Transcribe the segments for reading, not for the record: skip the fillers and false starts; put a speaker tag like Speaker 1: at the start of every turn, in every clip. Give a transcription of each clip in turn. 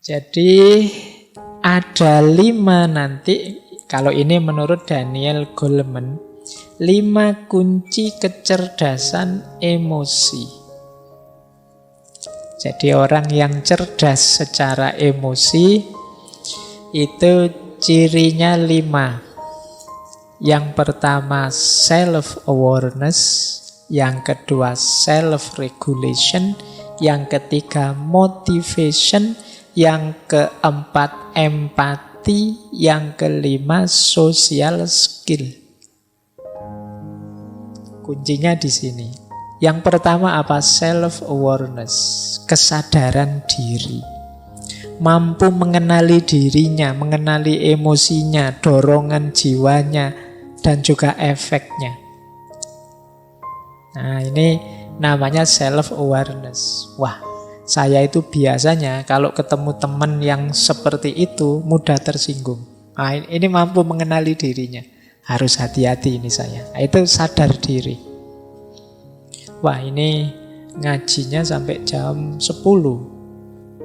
Speaker 1: Jadi ada 5 nanti, kalau ini menurut Daniel Goleman, 5 kunci kecerdasan emosi. Jadi orang yang cerdas secara emosi itu cirinya 5. Yang pertama self-awareness, yang kedua self-regulation, yang ketiga motivation, yang keempat empati, yang kelima social skill. Kuncinya di sini. Yang pertama apa? Self-awareness, kesadaran diri. Mampu mengenali dirinya, mengenali emosinya, dorongan jiwanya, dan juga efeknya. Nah, ini namanya self-awareness. Wah, saya itu biasanya kalau ketemu teman yang seperti itu mudah tersinggung. Nah, ini mampu mengenali dirinya. Harus hati-hati ini saya. Nah, itu sadar diri. Wah, ini ngajinya sampai jam 10.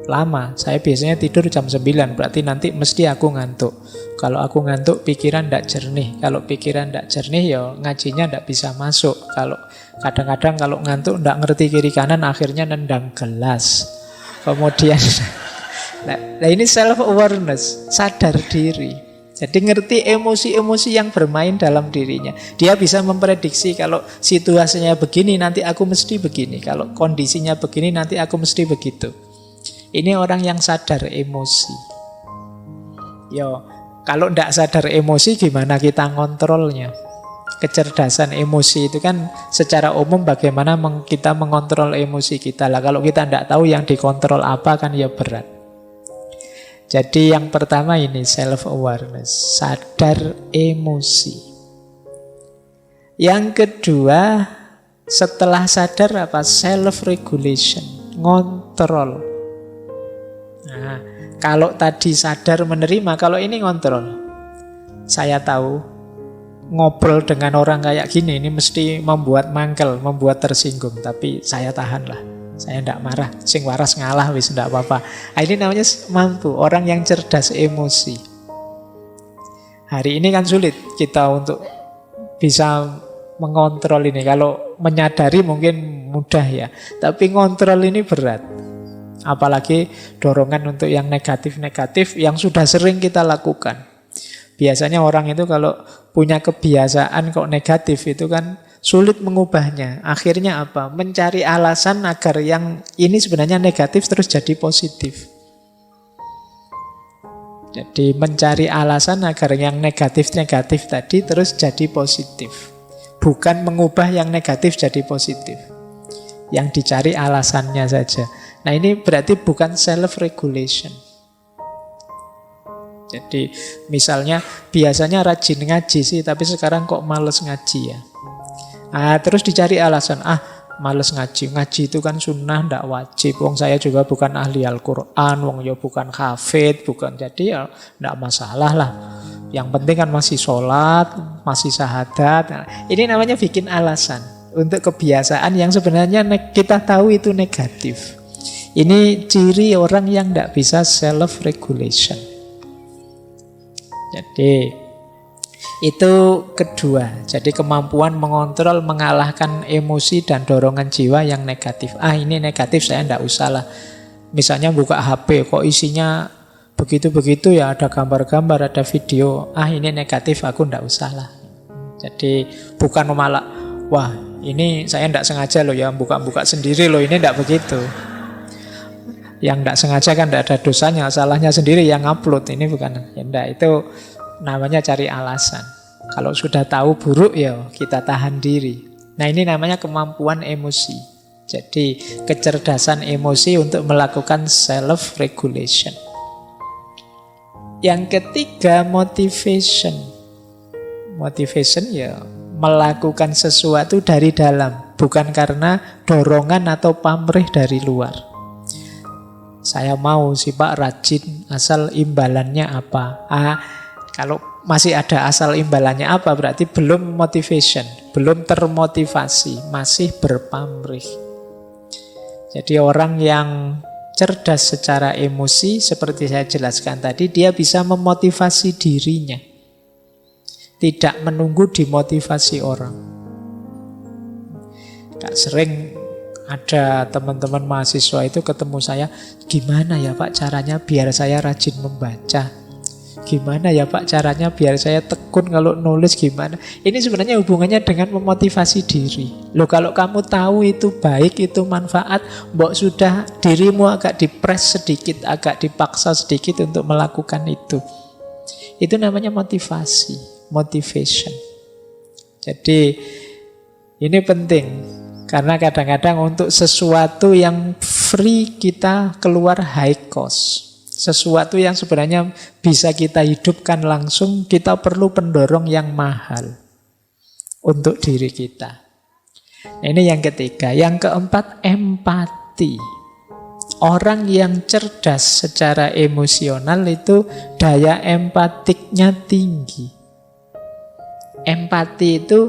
Speaker 1: Lama, saya biasanya tidur jam 9, berarti nanti mesti aku ngantuk. Kalau aku ngantuk, pikiran tidak jernih. Kalau pikiran tidak jernih, ya ngajinya tidak bisa masuk. Kalau kadang-kadang kalau ngantuk tidak ngerti kiri kanan, akhirnya nendang gelas. Kemudian, nah ini self-awareness, sadar diri. Jadi ngerti emosi-emosi yang bermain dalam dirinya. Dia bisa memprediksi kalau situasinya begini, nanti aku mesti begini. Kalau kondisinya begini, nanti aku mesti begitu. Ini orang yang sadar emosi. Yo, kalau tidak sadar emosi gimana kita ngontrolnya? Kecerdasan emosi itu kan secara umum bagaimana kita mengontrol emosi kita. Lah kalau kita tidak tahu yang dikontrol apa kan ya berat. Jadi yang pertama ini self-awareness, sadar emosi. Yang kedua, setelah sadar apa? Self-regulation, ngontrol. Nah, kalau tadi sadar menerima, kalau ini ngontrol. Saya tahu ngobrol dengan orang kayak gini ini mesti membuat mangkel, membuat tersinggung, tapi saya tahanlah. Saya tidak marah, sing waras ngalah wis tidak apa-apa. Nah, ini namanya mampu, orang yang cerdas emosi. Hari ini kan sulit kita untuk bisa mengontrol ini. Kalau menyadari mungkin mudah ya, tapi ngontrol ini berat. Apalagi dorongan untuk yang negatif-negatif yang sudah sering kita lakukan. Biasanya orang itu kalau punya kebiasaan kok negatif itu kan sulit mengubahnya. Akhirnya apa? Mencari alasan agar yang ini sebenarnya negatif terus jadi positif. Jadi mencari alasan agar yang negatif-negatif tadi terus jadi positif. Bukan mengubah yang negatif jadi positif. Yang dicari alasannya saja. Nah ini berarti bukan self-regulation. Jadi misalnya biasanya rajin ngaji sih, tapi sekarang kok males ngaji ya. Terus dicari alasan, males ngaji. Ngaji itu kan sunnah, ndak wajib. Wong saya juga bukan ahli Al-Quran, wong ya bukan hafid, bukan. Jadi ya ndak masalah lah. Yang penting kan masih sholat, masih syahadat. Nah, ini namanya bikin alasan untuk kebiasaan yang sebenarnya kita tahu itu negatif. Ini ciri orang yang tidak bisa self-regulation. Jadi itu kedua. Jadi kemampuan mengontrol, mengalahkan emosi dan dorongan jiwa yang negatif. Ini negatif saya tidak usah lah. Misalnya buka HP, kok isinya begitu-begitu ya, ada gambar-gambar, ada video. Ini negatif, aku tidak usah lah. Jadi bukan malah, wah ini saya tidak sengaja loh ya, buka-buka sendiri loh, ini tidak begitu. Yang tidak sengaja kan tidak ada dosanya, salahnya sendiri yang upload. Ini bukan, ya enggak, itu namanya cari alasan. Kalau sudah tahu buruk ya kita tahan diri. Nah ini namanya kemampuan emosi. Jadi kecerdasan emosi untuk melakukan self-regulation. Yang ketiga motivation. Motivation ya melakukan sesuatu dari dalam, bukan karena dorongan atau pamrih dari luar. Saya mau sih Pak rajin, asal imbalannya apa? Kalau masih ada asal imbalannya apa, berarti belum motivation, belum termotivasi, masih berpamrih. Jadi orang yang cerdas secara emosi, seperti saya jelaskan tadi, dia bisa memotivasi dirinya. Tidak menunggu dimotivasi orang. Tak sering ada teman-teman mahasiswa itu ketemu saya, gimana ya Pak caranya biar saya rajin membaca? Gimana ya Pak caranya biar saya tekun kalau nulis gimana? Ini sebenarnya hubungannya dengan memotivasi diri. Loh kalau kamu tahu itu baik, itu manfaat, mbok sudah dirimu agak dipres sedikit, agak dipaksa sedikit untuk melakukan itu. Itu namanya motivasi, motivation. Jadi ini penting. Karena kadang-kadang untuk sesuatu yang free kita keluar high cost. Sesuatu yang sebenarnya bisa kita hidupkan langsung, kita perlu pendorong yang mahal untuk diri kita. Nah, ini yang ketiga. Yang keempat, empati. Orang yang cerdas secara emosional itu daya empatiknya tinggi. Empati itu,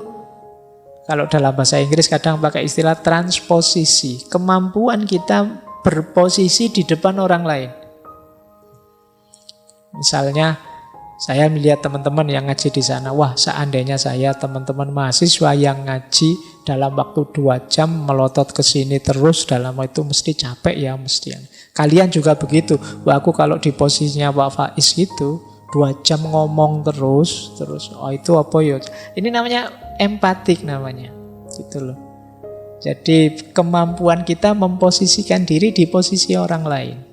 Speaker 1: kalau dalam bahasa Inggris kadang pakai istilah transposisi. Kemampuan kita berposisi di depan orang lain. Misalnya saya melihat teman-teman yang ngaji di sana, wah seandainya saya teman-teman mahasiswa yang ngaji dalam waktu 2 jam melotot ke sini terus, dalam itu mesti capek ya mesti. Kalian juga begitu. Wah aku kalau di posisinya Pak Faiz itu 2 jam ngomong terus, oh itu apa ya? Ini namanya empatik namanya, gitu loh. Jadi kemampuan kita memposisikan diri di posisi orang lain.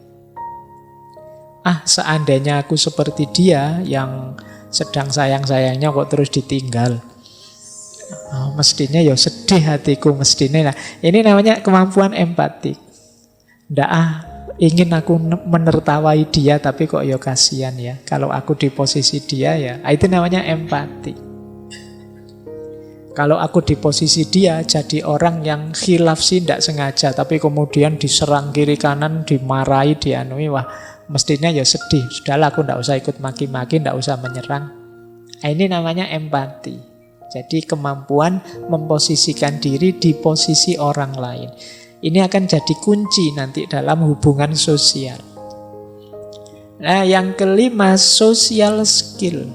Speaker 1: Seandainya aku seperti dia yang sedang sayang-sayangnya kok terus ditinggal. Mestinya ya sedih hatiku mestinya. Nah, ini namanya kemampuan empatik. Ndak ingin aku menertawai dia tapi kok ya kasihan ya. Kalau aku di posisi dia ya, itu namanya empati. Kalau aku di posisi dia jadi orang yang khilaf sih ndak sengaja tapi kemudian diserang kiri kanan, dimarahi, dianui, wah mestinya ya sedih. Sudahlah aku tidak usah ikut maki-maki, tidak usah menyerang. Ini namanya empati. Jadi kemampuan memposisikan diri di posisi orang lain. Ini akan jadi kunci nanti dalam hubungan sosial. Nah, yang kelima, social skill.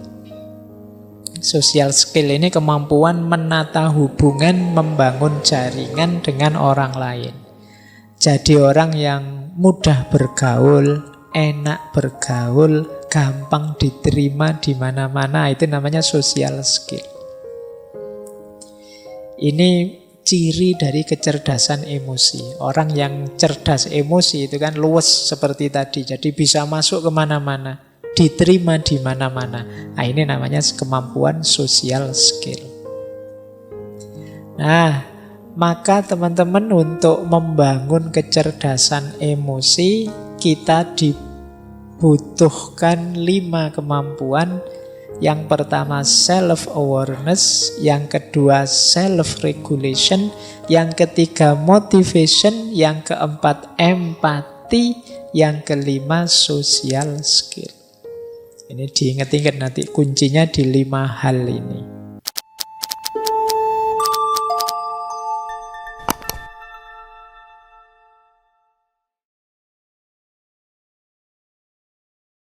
Speaker 1: Social skill ini kemampuan menata hubungan, membangun jaringan dengan orang lain. Jadi orang yang mudah bergaul, enak bergaul, gampang diterima di mana-mana, itu namanya social skill. Ini ciri dari kecerdasan emosi. Orang yang cerdas emosi itu kan luwes seperti tadi, jadi bisa masuk kemana-mana, diterima di mana-mana. Nah, ini namanya kemampuan social skill. Nah, maka teman-teman untuk membangun kecerdasan emosi, kita dibutuhkan 5 kemampuan. Yang pertama self-awareness, yang kedua self-regulation, yang ketiga motivation, yang keempat empati, yang kelima social skill. Ini diingat-ingat nanti kuncinya di 5 hal ini.